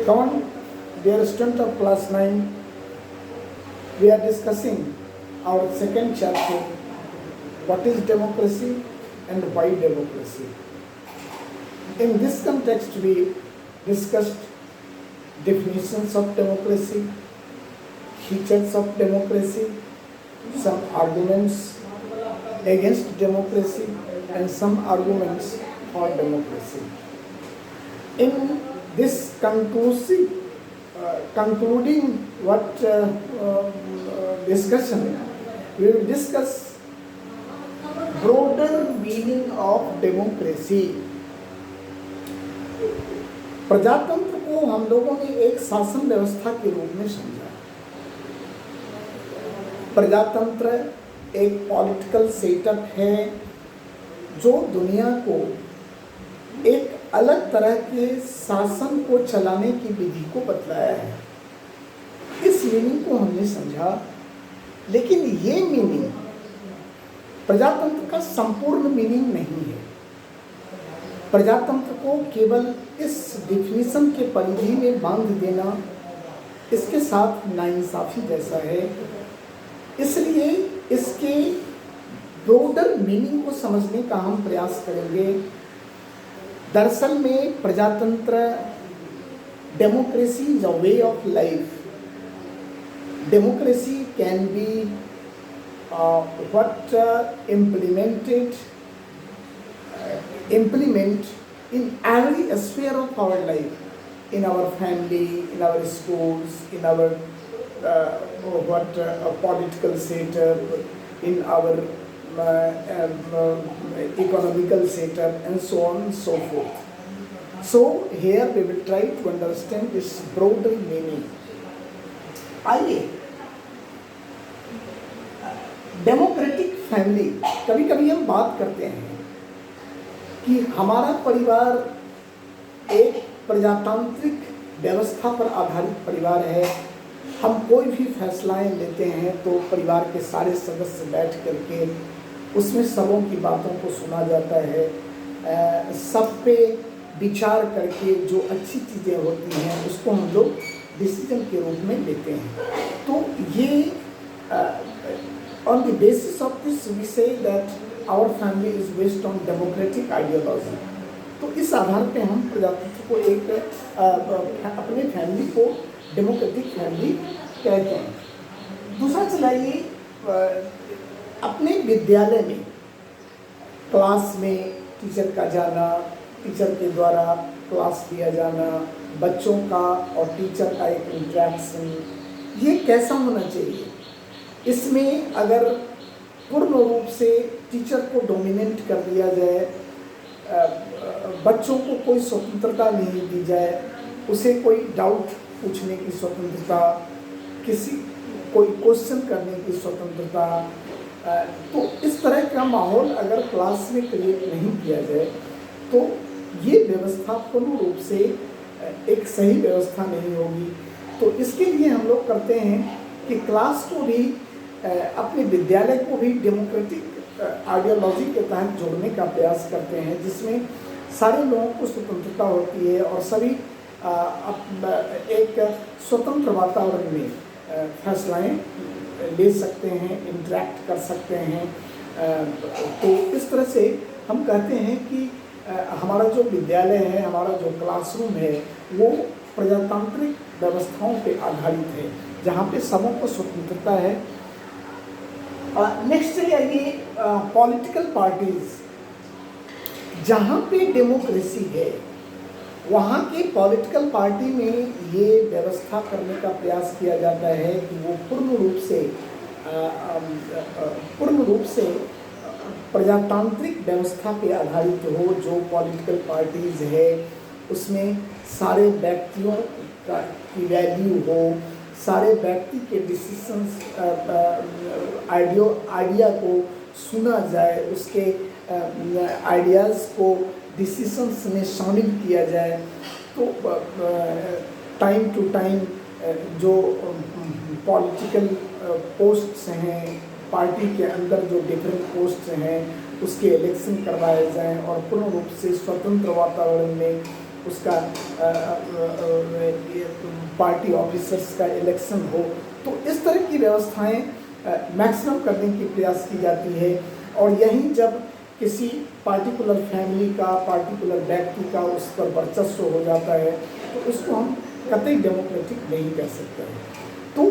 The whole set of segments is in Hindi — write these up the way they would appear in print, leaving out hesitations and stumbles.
Come on, dear student of class 9, we are discussing our second chapter, what is democracy and why democracy. In this context, we discussed definitions of democracy, features of democracy, some arguments against democracy, and some arguments for democracy. In this concluding discussion, we will discuss broader meaning of democracy. प्रजातंत्र को हम लोगों ने एक शासन व्यवस्था के रूप में समझा। प्रजातंत्र एक पॉलिटिकल सेटअप है जो दुनिया को एक अलग तरह के शासन को चलाने की विधि को बतलाया है। इस मीनिंग को हमने समझा, लेकिन ये मीनिंग प्रजातंत्र का संपूर्ण मीनिंग नहीं है। प्रजातंत्र को केवल इस डिफिनीशन के परिधि में बांध देना इसके साथ नाइंसाफी जैसा है। इसलिए इसके ब्रॉडर मीनिंग को समझने का हम प्रयास करेंगे। दरअसल में प्रजातंत्र democracy is a way of life. Democracy can be implement in every sphere of our life, in our family, in our schools, in our political setup, in our economical setup, and so on and so forth. So here we will try to understand this broader meaning. आइए, डेमोक्रेटिक फैमिली, कभी कभी हम बात करते हैं कि हमारा परिवार एक प्रजातांत्रिक व्यवस्था पर आधारित परिवार है। हम कोई भी फैसलाएं लेते हैं तो परिवार के सारे सदस्य बैठ करके उसमें सबों की बातों को सुना जाता है। सब पे विचार करके जो अच्छी चीज़ें होती हैं उसको हम लोग डिसीजन के रूप में लेते हैं। तो ये on the basis of this we say that our family is based on democratic ideology. तो इस आधार पे हम प्रजातंत्र को एक अपने फैमिली को डेमोक्रेटिक फैमिली कहते हैं। दूसरा चलाइए, अपने विद्यालय में क्लास में टीचर का जाना, टीचर के द्वारा क्लास लिया जाना, बच्चों का और टीचर का एक इंटरेक्शन, ये कैसा होना चाहिए। इसमें अगर पूर्ण रूप से टीचर को डोमिनेट कर दिया जाए, बच्चों को कोई स्वतंत्रता नहीं दी जाए, उसे कोई डाउट पूछने की स्वतंत्रता, कोई क्वेश्चन करने की स्वतंत्रता, तो इस तरह का माहौल अगर क्लास में क्रिएट नहीं किया जाए तो ये व्यवस्था पूर्ण रूप से एक सही व्यवस्था नहीं होगी। तो इसके लिए हम लोग करते हैं कि क्लास को भी, अपने विद्यालय को भी डेमोक्रेटिक आइडियोलॉजी के तहत जोड़ने का प्रयास करते हैं, जिसमें सारे लोगों को स्वतंत्रता होती है और सभी एक स्वतंत्र वातावरण में फैसलाएं ले सकते हैं, इंटरेक्ट कर सकते हैं। तो इस तरह से हम कहते हैं कि हमारा जो विद्यालय है, हमारा जो क्लासरूम है, वो प्रजातांत्रिक व्यवस्थाओं पे आधारित है, जहाँ पे सबों को स्वतंत्रता है। नेक्स्ट आइए, पॉलिटिकल पार्टीज। जहाँ पे डेमोक्रेसी है वहाँ की पॉलिटिकल पार्टी में ये व्यवस्था करने का प्रयास किया जाता है कि वो पूर्ण रूप से प्रजातांत्रिक व्यवस्था पे आधारित हो। जो पॉलिटिकल पार्टीज है उसमें सारे व्यक्तियों की वैल्यू हो, सारे व्यक्ति के डिसीजंस, आइडिया को सुना जाए, उसके आइडियाज़ को डिसीजंस में शामिल किया जाए। तो टाइम टू टाइम जो पॉलिटिकल पोस्ट्स हैं, पार्टी के अंदर जो डिफरेंट पोस्ट्स हैं, उसके इलेक्शन करवाए जाएं और पूर्ण रूप से स्वतंत्र वातावरण में उसका पार्टी ऑफिसर्स का इलेक्शन हो, तो इस तरह की व्यवस्थाएं मैक्सिमम करने की प्रयास की जाती है। और यहीं जब किसी पार्टिकुलर फैमिली का, पार्टिकुलर व्यक्ति का उस पर वर्चस्व हो जाता है, तो उसको हम कतई डेमोक्रेटिक नहीं कह सकते हैं। तो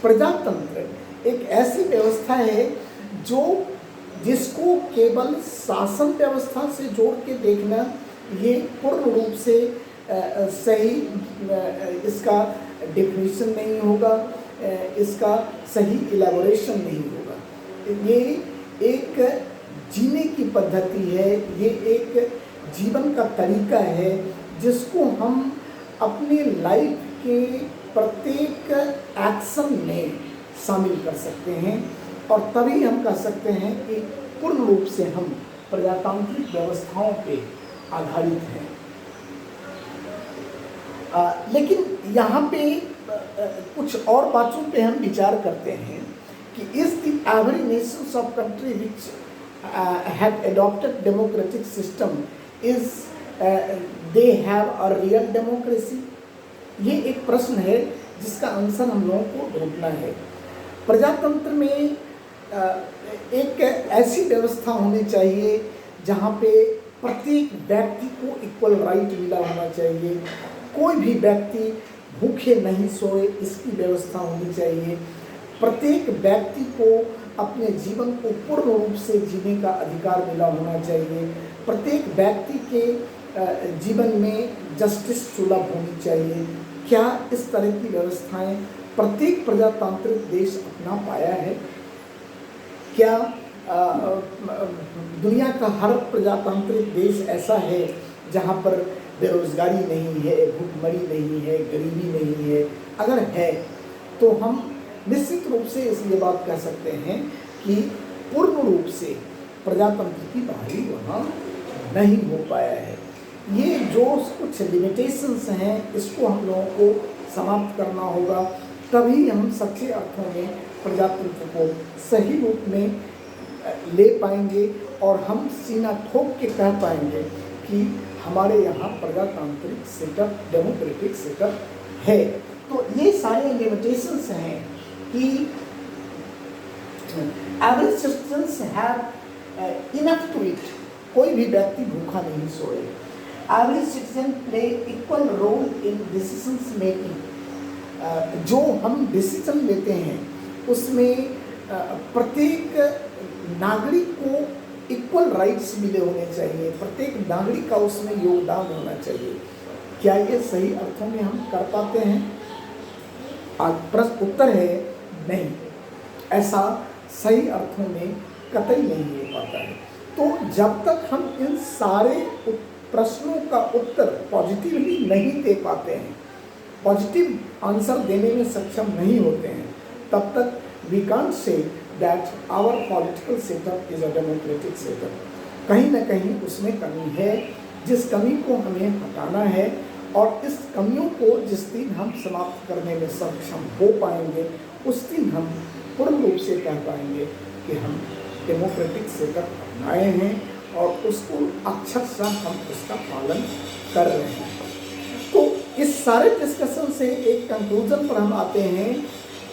प्रजातंत्र एक ऐसी व्यवस्था है जिसको केवल शासन व्यवस्था से जोड़ के देखना ये पूर्ण रूप से सही इसका डेफिनेशन नहीं होगा, इसका सही इलेबोरेशन नहीं होगा। ये एक जीने की पद्धति है, ये एक जीवन का तरीका है जिसको हम अपने लाइफ के प्रत्येक एक्शन में शामिल कर सकते हैं, और तभी हम कह सकते हैं कि पूर्ण रूप से हम प्रजातांत्रिक व्यवस्थाओं पे आधारित हैं। लेकिन यहाँ पे कुछ और बातों पे हम विचार करते हैं कि is the every Nations of country which have adopted democratic system is they have a real democracy. ये एक प्रश्न है जिसका आंसर हम लोगों को ढूंढना है। प्रजातंत्र में एक ऐसी व्यवस्था होनी चाहिए जहाँ पे प्रत्येक व्यक्ति को इक्वल राइट मिला होना चाहिए, कोई भी व्यक्ति भूखे नहीं सोए, इसकी व्यवस्था होनी चाहिए। प्रत्येक व्यक्ति को अपने जीवन को पूर्ण रूप से जीने का अधिकार मिला होना चाहिए। प्रत्येक व्यक्ति के जीवन में जस्टिस सुलभ होनी चाहिए। क्या इस तरह की व्यवस्थाएं प्रत्येक प्रजातांत्रिक देश अपना पाया है? क्या दुनिया का हर प्रजातांत्रिक देश ऐसा है जहाँ पर बेरोजगारी नहीं है, भूखमरी नहीं है, गरीबी नहीं है? अगर है तो हम निश्चित रूप से इसलिए बात कह सकते हैं कि पूर्ण रूप से प्रजातंत्र की बहाली वहाँ नहीं हो पाया है। ये जो कुछ लिमिटेशंस हैं, इसको हम लोगों को समाप्त करना होगा, तभी हम सच्चे अर्थों में प्रजातंत्र को सही रूप में ले पाएंगे और हम सीना ठोक के कह पाएंगे कि हमारे यहाँ प्रजातांत्रिक सेटअप, डेमोक्रेटिक सेटअप है। तो ये सारे लिमिटेशंस हैं कि average citizens have enough to eat, कोई भी व्यक्ति भूखा नहीं सोए। Average citizen play equal role in decisions making. जो हम डिसीजन लेते हैं उसमें प्रत्येक नागरिक को इक्वल राइट्स मिले होने चाहिए, प्रत्येक नागरिक का उसमें योगदान होना चाहिए। क्या ये सही अर्थों में हम कर पाते हैं? प्रश्न उत्तर है नहीं, ऐसा सही अर्थों में कतई नहीं हो पाता है। तो जब तक हम इन सारे प्रश्नों का उत्तर पॉजिटिवली नहीं दे पाते हैं, पॉजिटिव आंसर देने में सक्षम नहीं होते हैं, तब तक we can't say that our political setup is a democratic setup. कहीं ना कहीं उसमें कमी है, जिस कमी को हमें हटाना है, और इस कमियों को जिस दिन हम समाप्त करने में सक्षम हो पाएंगे, उस दिन हम पूर्ण रूप से कह पाएंगे कि हम डेमोक्रेटिक सेटअप अपनाए हैं और उसको अक्षरशः हम उसका पालन कर रहे हैं। तो इस सारे डिस्कशन से एक कंक्लूजन पर हम आते हैं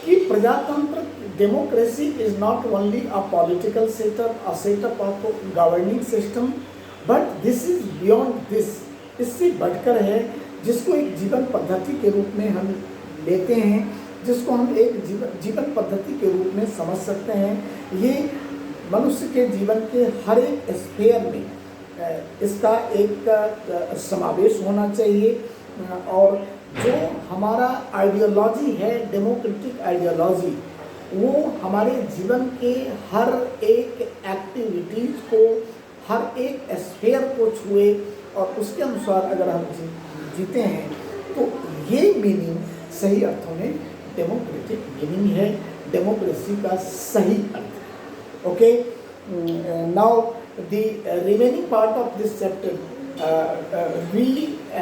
कि प्रजातंत्र, democracy is not only a political setup, a setup of governing system, but this is beyond this. इससे बढ़कर है, जिसको एक जीवन पद्धति के रूप में हम लेते हैं, जिसको हम एक जीवन पद्धति के रूप में समझ सकते हैं। ये मनुष्य के जीवन के हर एक स्फेयर में इसका एक समावेश होना चाहिए, और जो हमारा आइडियोलॉजी है, डेमोक्रेटिक आइडियोलॉजी, वो हमारे जीवन के हर एक एक्टिविटीज़ को, हर एक स्फेयर को छुए और उसके अनुसार अगर हम जीते हैं, तो ये मीनिंग सही अर्थों में डेमोक्रेटिक मीनिंग है, डेमोक्रेसी का सही अर्थ। Okay, now the remaining part of this chapter, we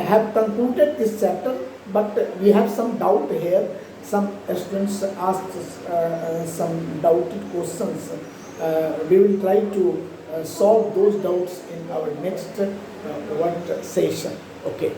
have concluded this chapter, but we have some doubt here. Some students asked some doubted questions. We will try to solve those doubts in our next one session. Okay.